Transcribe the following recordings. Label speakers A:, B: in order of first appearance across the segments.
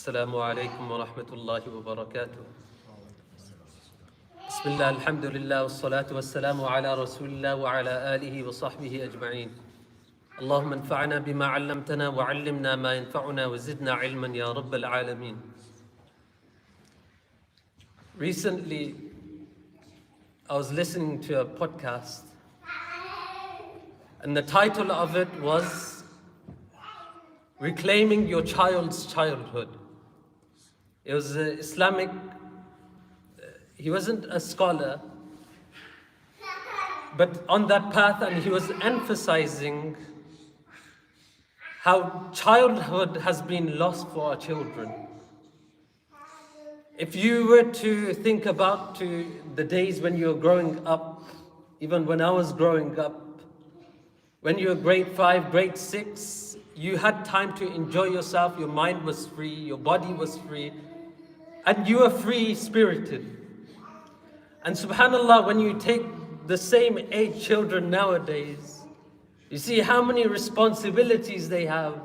A: Assalamu alaikum wa rahmatullahi wa barakatuh. Bismillah, alhamdulillah, wa salatu wa salamu ala rasulillah wa ala alihi wa sahbihi ajma'een. Allahumma anfa'na bima 'allamtana wa 'allimna ma yanfa'una wa zidna 'ilman ya rabbal alameen. Recently, I was listening to a podcast, and the title of it was Reclaiming Your Child's Childhood. It was Islamic. He wasn't a scholar, but on that path, and he was emphasizing how childhood has been lost for our children. If you were to think about the days when you were growing up, even when I was growing up, when you were grade 5, grade 6, you had time to enjoy yourself, your mind was free, your body was free, and you were free-spirited. And subhanAllah, when you take the same age children nowadays, you see how many responsibilities they have,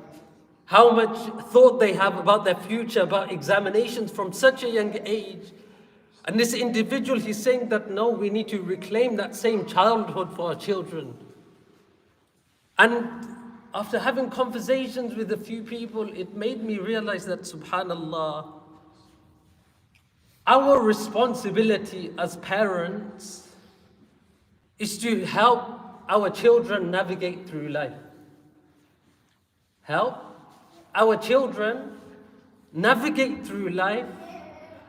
A: how much thought they have about their future, about examinations from such a young age. And this individual, he's saying that no, we need to reclaim that same childhood for our children. And after having conversations with a few people, it made me realize that subhanAllah, our responsibility as parents is to help our children navigate through life. Help our children navigate through life,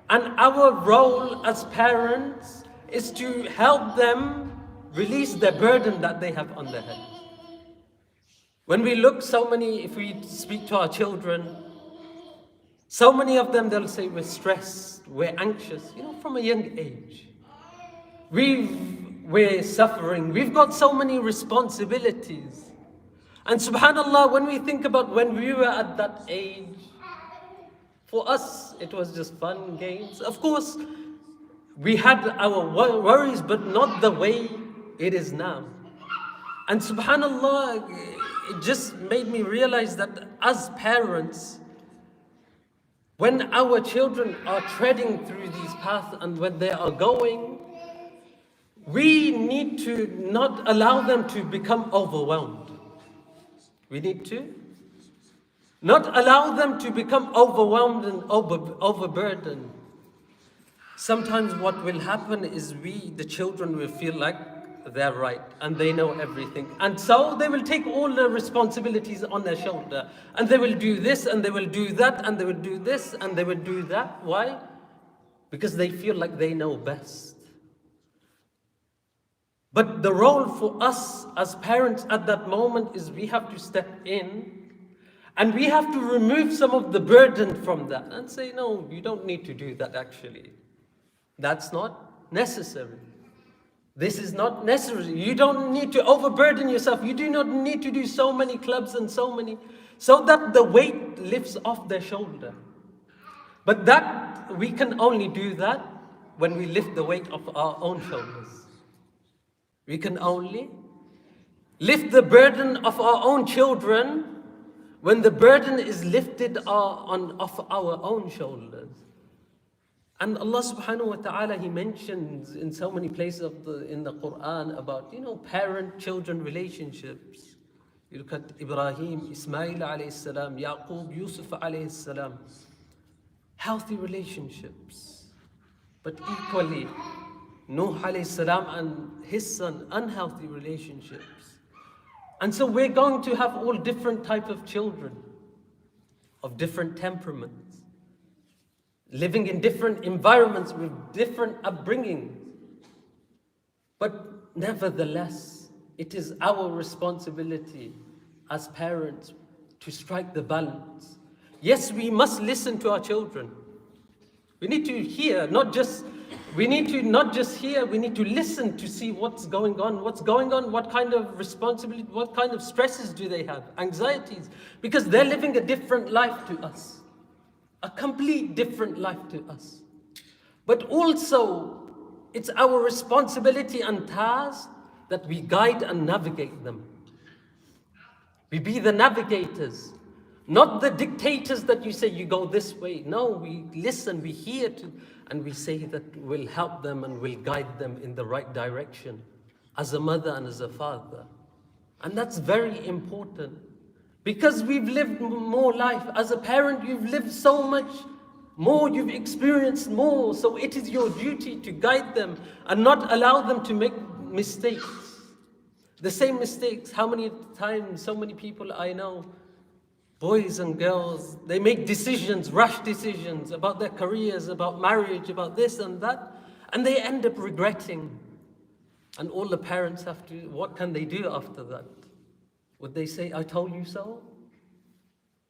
A: and our role as parents is to help them release the burden that they have on their head. When we look, if we speak to our children, so many of them, they'll say we're stressed, we're anxious, from a young age. We're suffering, we've got so many responsibilities. And subhanAllah, when we think about when we were at that age, for us, it was just fun, games. Of course, we had our worries, but not the way it is now. And subhanAllah, it just made me realize that as parents, when our children are treading through these paths and when they are going, we need to not allow them to become overwhelmed. We need to not allow them to become overwhelmed and overburdened. Sometimes what will happen is the children will feel like they're right and they know everything. And so they will take all the responsibilities on their shoulder. And they will do this and they will do that and they will do this and they will do that. Why? Because they feel like they know best. But the role for us as parents at that moment is we have to step in and we have to remove some of the burden from that and say, no, you don't need to do that actually. That's not necessary. This is not necessary. You don't need to overburden yourself. You do not need to do so many clubs and so that the weight lifts off their shoulder. But that, we can only do that when we lift the weight off our own shoulders. We can only lift the burden of our own children when the burden is lifted off our own shoulders. And Allah subhanahu wa ta'ala, He mentions in so many places in the Quran about, parent-children relationships. You look at Ibrahim, Ismail alayhi salam, Yaqub, Yusuf alayhi salam. Healthy relationships. But equally, Nuh alayhi salam and his son, unhealthy relationships. And so we're going to have all different types of children, of different temperaments, living in different environments with different upbringings. But nevertheless, it is our responsibility as parents to strike the balance. Yes, we must listen to our children. We need to hear, we need to listen to see what's going on, what kind of responsibility, what kind of stresses do they have, anxieties, because they're living a different life to us, a complete different life to us. But also, it's our responsibility and task that we guide and navigate them. We be the navigators. Not the dictators that you say you go this way. No, we listen, we hear to, and we say that we'll help them and we'll guide them in the right direction as a mother and as a father. And that's very important because we've lived more life. As a parent, you've lived so much more, you've experienced more. So it is your duty to guide them and not allow them to make mistakes. The same mistakes. How many times, so many people I know, boys and girls, they make decisions, rash decisions about their careers, about marriage, about this and that, and they end up regretting. And all the parents have to, what can they do after that? Would they say, I told you so?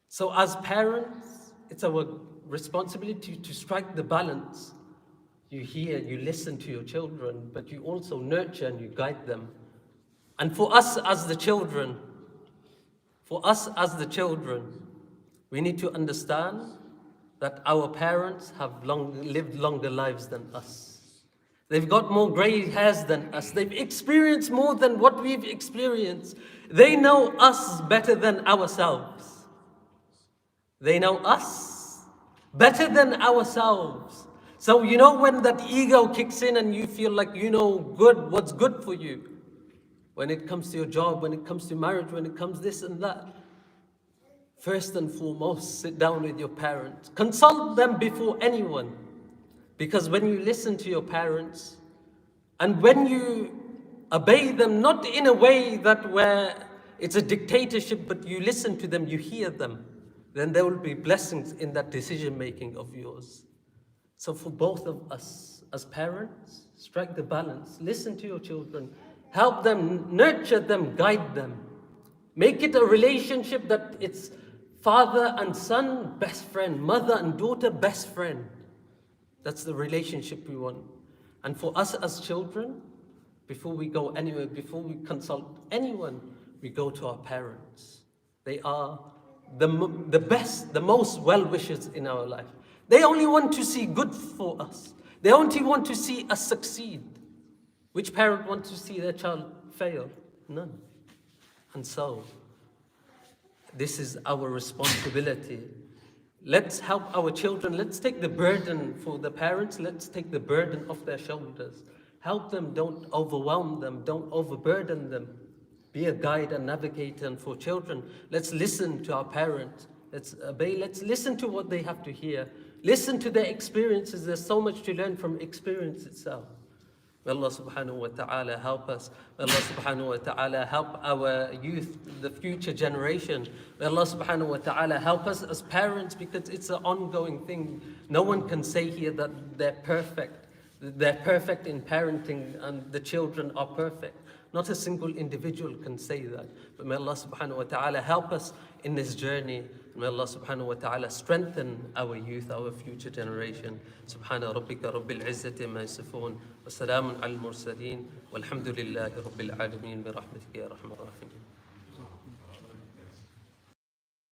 A: So as parents, it's our responsibility to strike the balance. You hear, you listen to your children, but you also nurture and you guide them. And for us as the children, we need to understand that our parents have lived longer lives than us. They've got more gray hairs than us. They've experienced more than what we've experienced. They know us better than ourselves. They know us better than ourselves. So you know when that ego kicks in and you feel like you know what's good for you. When it comes to your job, when it comes to marriage, when it comes this and that. First and foremost, sit down with your parents. Consult them before anyone. Because when you listen to your parents, and when you obey them, not in a way that where it's a dictatorship, but you listen to them, you hear them, then there will be blessings in that decision making of yours. So for both of us as parents, strike the balance. Listen to your children. Help them, nurture them, guide them. Make it a relationship that it's father and son, best friend, mother and daughter, best friend. That's the relationship we want. And for us as children, before we go anywhere, before we consult anyone, we go to our parents. They are the best, the most well-wishers in our life. They only want to see good for us. They only want to see us succeed. Which parent wants to see their child fail? None. And so, this is our responsibility. Let's help our children. Let's take the burden for the parents. Let's take the burden off their shoulders. Help them, don't overwhelm them, don't overburden them. Be a guide and navigator. And for children, let's listen to our parents. Let's obey, let's listen to what they have to hear. Listen to their experiences. There's so much to learn from experience itself. May Allah subhanahu wa ta'ala help us. May Allah subhanahu wa ta'ala help our youth, the future generation. May Allah subhanahu wa ta'ala help us as parents, because it's an ongoing thing. No one can say here that they're perfect. They're perfect in parenting and the children are perfect. Not a single individual can say that. But may Allah subhanahu wa ta'ala help us in this journey. May Allah subhanahu wa ta'ala strengthen our youth, our future generation. Subhana rabbika rabbil izzati ma yasifun. Wa salamun al mursaleen. Walhamdulillahi rabbil alameen. Bi rahmatika ya rahman rahim.